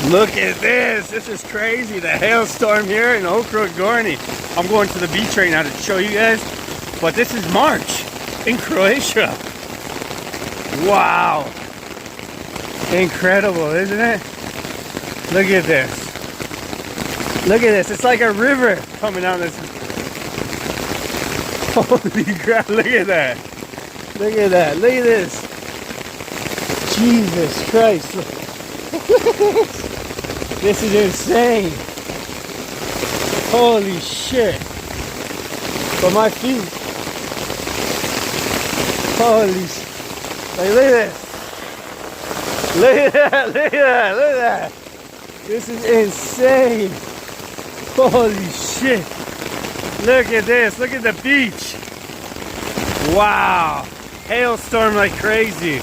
Look at this. This is crazy. The hailstorm here in Gorny. I'm going to the beach right now to show you guys. But this is March in Croatia. Wow. Incredible, isn't it? Look at this. Look at this. It's like a river coming down this. Holy crap. Look at that. Look at that. Look at this. Jesus Christ. Look at this. This is insane. Holy shit. But my feet. Holy shit. Like, look at this. Look at that. Look at that. Look at that. This is insane. Holy shit. Look at this. Look at the beach. Wow. Hailstorm like crazy.